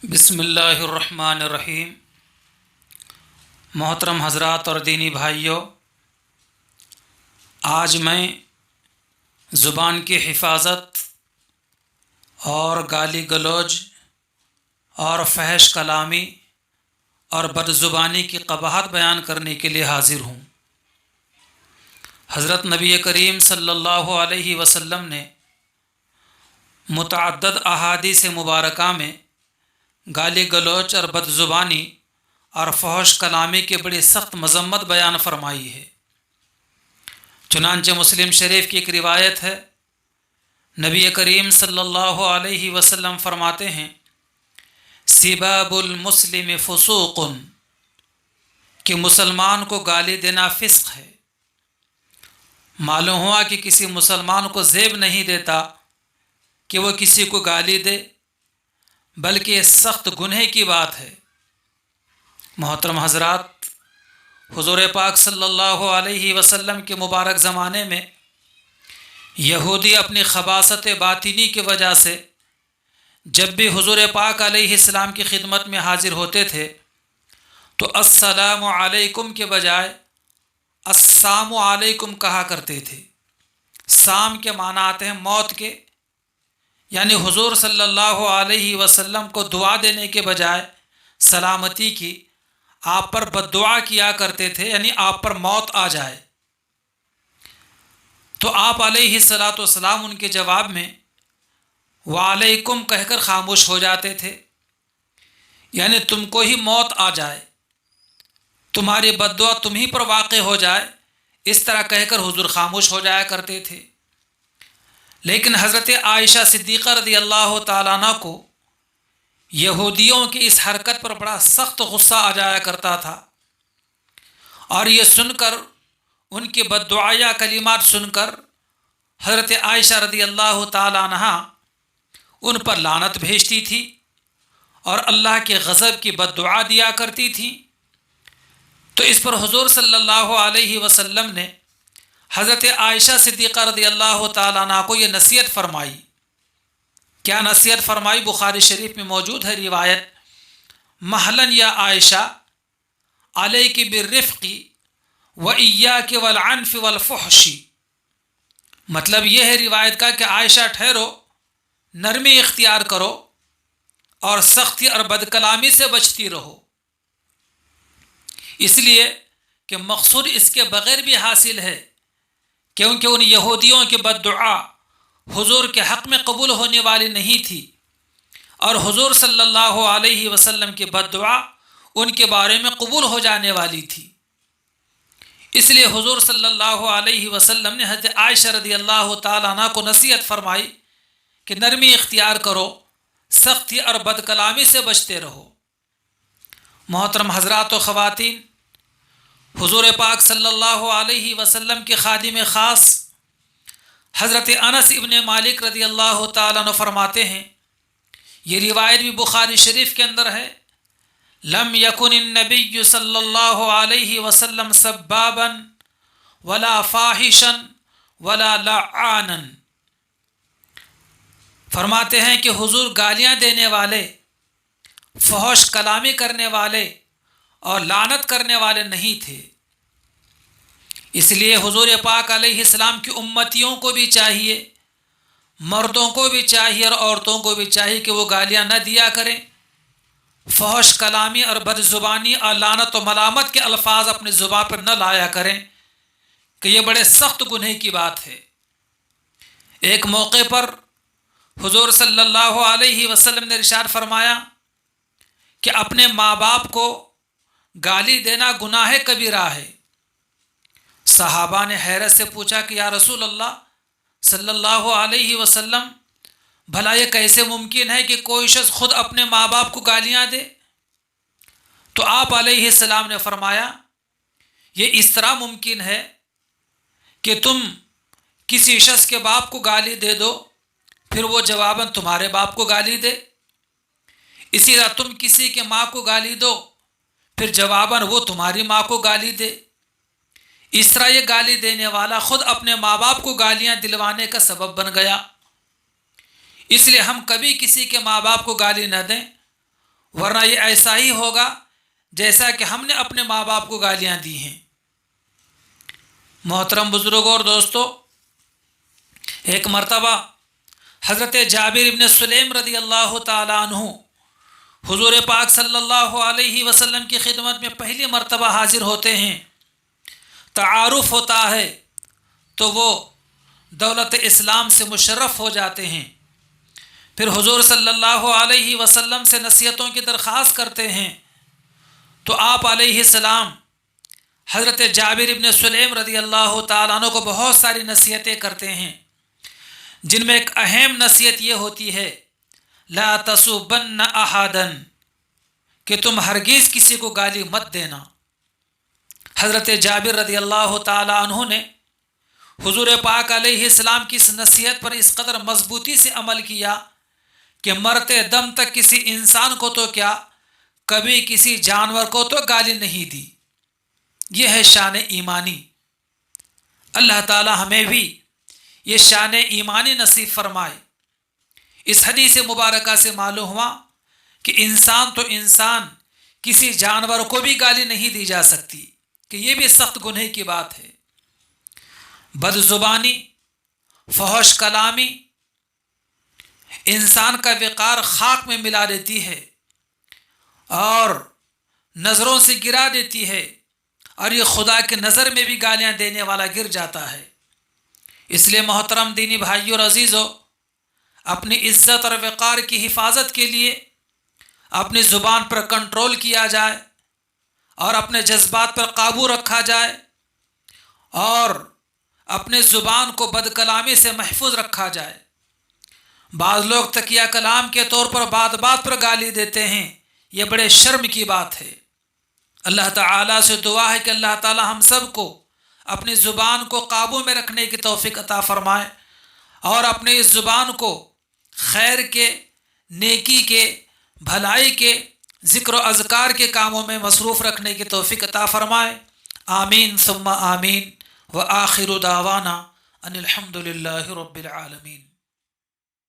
بسم اللہ الرحمن الرحیم۔ محترم حضرات اور دینی بھائیوں، آج میں زبان کی حفاظت اور گالی گلوچ اور فحش کلامی اور بد زبانی کی قباحت بیان کرنے کے لیے حاضر ہوں۔ حضرت نبی کریم صلی اللہ علیہ وسلم نے متعدد احادیث مبارکہ میں گالی گلوچ اور بد زبانی اور فحش کلامی کی بڑی سخت مذمت بیان فرمائی ہے۔ چنانچہ مسلم شریف کی ایک روایت ہے، نبی کریم صلی اللہ علیہ وسلم فرماتے ہیں، سباب المسلم فسوق، کہ مسلمان کو گالی دینا فسق ہے۔ معلوم ہوا کہ کسی مسلمان کو زیب نہیں دیتا کہ وہ کسی کو گالی دے، بلکہ یہ سخت گناہ کی بات ہے۔ محترم حضرات، حضور پاک صلی اللہ علیہ وسلم کے مبارک زمانے میں یہودی اپنی خباثت باطنی کی وجہ سے جب بھی حضور پاک علیہ السلام کی خدمت میں حاضر ہوتے تھے تو السلام علیکم کے بجائے السلام علیکم کہا کرتے تھے۔ سام کے معنی آتے ہیں موت کے، یعنی حضور صلی اللہ علیہ وسلم کو دعا دینے کے بجائے سلامتی کی آپ پر بد دعا کیا کرتے تھے، یعنی آپ پر موت آ جائے۔ تو آپ علیہ الصلاۃ والسلام ان کے جواب میں وعلیکم کہہ کر خاموش ہو جاتے تھے، یعنی تم کو ہی موت آ جائے، تمہاری بد دعا تم ہی پر واقع ہو جائے، اس طرح کہہ کر حضور خاموش ہو جایا کرتے تھے۔ لیکن حضرت عائشہ صدیقہ رضی اللہ تعالیٰ عنہ کو یہودیوں کی اس حرکت پر بڑا سخت غصہ آ جایا کرتا تھا، اور یہ سن کر ان کی بد دعائیہ کلمات سن کر حضرت عائشہ رضی اللہ تعالیٰ عنہ ان پر لعنت بھیجتی تھی اور اللہ کے غضب کی بد دعا دیا کرتی تھی۔ تو اس پر حضور صلی اللہ علیہ وسلم نے حضرت عائشہ صدیقہ رضی اللہ تعالیٰ عنہ کو یہ نصیحت فرمائی۔ کیا نصیحت فرمائی؟ بخاری شریف میں موجود ہے روایت، مہلاً یا عائشہ علیک بالرفق وإیاک والعنف والفحش، مطلب یہ ہے روایت کا کہ عائشہ ٹھہرو، نرمی اختیار کرو اور سختی اور بد کلامی سے بچتی رہو، اس لیے کہ مقصود اس کے بغیر بھی حاصل ہے، کیونکہ ان یہودیوں کی بد دعا حضور کے حق میں قبول ہونے والی نہیں تھی، اور حضور صلی اللہ علیہ وسلم کی بد دعا ان کے بارے میں قبول ہو جانے والی تھی۔ اس لیے حضور صلی اللہ علیہ وسلم نے حضرت عائشہ رضی اللہ تعالیٰ عنہ کو نصیحت فرمائی کہ نرمی اختیار کرو، سختی اور بد کلامی سے بچتے رہو۔ محترم حضرات و خواتین، حضور پاک صلی اللہ علیہ وسلم کے خادم خاص حضرت انس ابن مالک رضی اللہ تعالیٰ عنہ فرماتے ہیں، یہ روایت بھی بخاری شریف کے اندر ہے، لم یکن النبی صلی اللہ علیہ وسلم سبابا ولا فاحشا ولا لعانا، فرماتے ہیں کہ حضور گالیاں دینے والے، فحش کلامی کرنے والے اور لعنت کرنے والے نہیں تھے۔ اس لیے حضور پاک علیہ السلام کی امتیوں کو بھی چاہیے، مردوں کو بھی چاہیے اور عورتوں کو بھی چاہیے کہ وہ گالیاں نہ دیا کریں، فحش کلامی اور بد زبانی اور لعنت و ملامت کے الفاظ اپنی زبان پر نہ لایا کریں، کہ یہ بڑے سخت گناہ کی بات ہے۔ ایک موقع پر حضور صلی اللہ علیہ وسلم نے ارشاد فرمایا کہ اپنے ماں باپ کو گالی دینا گناہ کبیرہ ہے۔ صحابہ نے حیرت سے پوچھا کہ یا رسول اللہ صلی اللہ علیہ وسلم، بھلا یہ کیسے ممکن ہے کہ کوئی شخص خود اپنے ماں باپ کو گالیاں دے؟ تو آپ علیہ السلام نے فرمایا، یہ اس طرح ممکن ہے کہ تم کسی شخص کے باپ کو گالی دے دو، پھر وہ جواباً تمہارے باپ کو گالی دے، اسی طرح تم کسی کے ماں کو گالی دو، پھر جواباً وہ تمہاری ماں کو گالی دے۔ اس طرح یہ گالی دینے والا خود اپنے ماں باپ کو گالیاں دلوانے کا سبب بن گیا۔ اس لیے ہم کبھی کسی کے ماں باپ کو گالی نہ دیں، ورنہ یہ ایسا ہی ہوگا جیسا کہ ہم نے اپنے ماں باپ کو گالیاں دی ہیں۔ محترم بزرگوں اور دوستو، ایک مرتبہ حضرت جابر ابن سلیم رضی اللہ تعالیٰ عنہ حضور پاک صلی اللہ علیہ وسلم کی خدمت میں پہلی مرتبہ حاضر ہوتے ہیں۔ تعارف ہوتا ہے تو وہ دولت اسلام سے مشرف ہو جاتے ہیں۔ پھر حضور صلی اللہ علیہ وسلم سے نصیحتوں کی درخواست کرتے ہیں تو آپ علیہ السلام حضرت جابر ابن سلیم رضی اللہ تعالیٰ عنہ کو بہت ساری نصیحتیں کرتے ہیں، جن میں ایک اہم نصیحت یہ ہوتی ہے لا تسبن احدا، کہ تم ہرگز کسی کو گالی مت دینا۔ حضرت جابر رضی اللہ تعالیٰ عنہ نے حضور پاک علیہ السلام کی اس نصیحت پر اس قدر مضبوطی سے عمل کیا کہ مرتے دم تک کسی انسان کو تو کیا، کبھی کسی جانور کو تو گالی نہیں دی۔ یہ ہے شان ایمانی۔ اللہ تعالی ہمیں بھی یہ شان ایمانی نصیب فرمائے۔ اس حدیث مبارکہ سے معلوم ہوا کہ انسان تو انسان، کسی جانور کو بھی گالی نہیں دی جا سکتی، کہ یہ بھی سخت گناہ کی بات ہے۔ بد زبانی، فحش کلامی انسان کا وقار خاک میں ملا دیتی ہے اور نظروں سے گرا دیتی ہے، اور یہ خدا کی نظر میں بھی گالیاں دینے والا گر جاتا ہے۔ اس لیے محترم دینی بھائیو اور عزیزو، اپنی عزت اور وقار کی حفاظت کے لیے اپنی زبان پر کنٹرول کیا جائے اور اپنے جذبات پر قابو رکھا جائے، اور اپنے زبان کو بد کلامی سے محفوظ رکھا جائے۔ بعض لوگ تکیہ کلام کے طور پر بات بات پر گالی دیتے ہیں، یہ بڑے شرم کی بات ہے۔ اللہ تعالیٰ سے دعا ہے کہ اللہ تعالیٰ ہم سب کو اپنی زبان کو قابو میں رکھنے کی توفیق عطا فرمائے، اور اپنے اس زبان کو خیر کے، نیکی کے، بھلائی کے، ذکر و اذکار کے کاموں میں مصروف رکھنے کی توفیق عطا فرمائے۔ آمین ثم آمین، وآخر دعوانا ان الحمد للہ رب العالمین۔